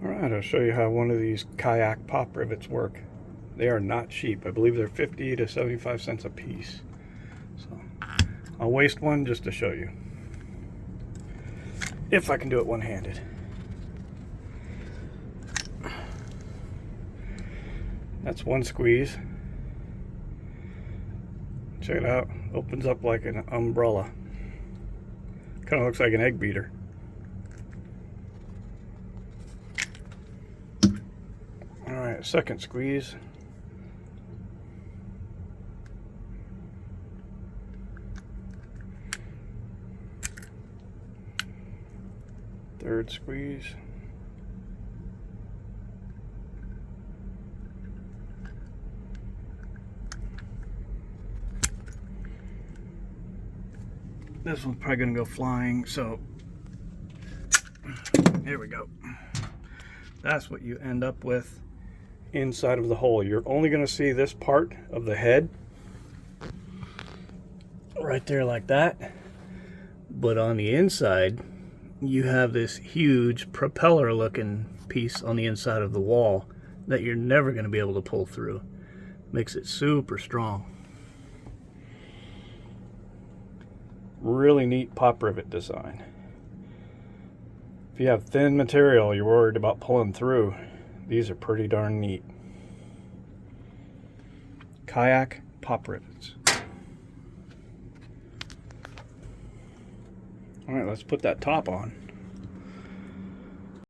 Alright, I'll show you how one of these kayak pop rivets work. They are not cheap. I believe they're 50 to 75 cents a piece. So I'll waste one just to show you. If I can do it one-handed. That's one squeeze. Check it out. Opens up like an umbrella. Kind of looks like an egg beater. Alright, second squeeze. Third squeeze. This one's probably going to go flying, so here we go. That's what you end up with inside of the hole. You're only going to see this part of the head right there like that, but on the inside you have this huge propeller looking piece on the inside of the wall that you're never going to be able to pull through. Makes it super strong. Really neat pop rivet design. If you have thin material you're worried about pulling through, these are pretty darn neat. Kayak pop rivets. Alright, let's put that top on.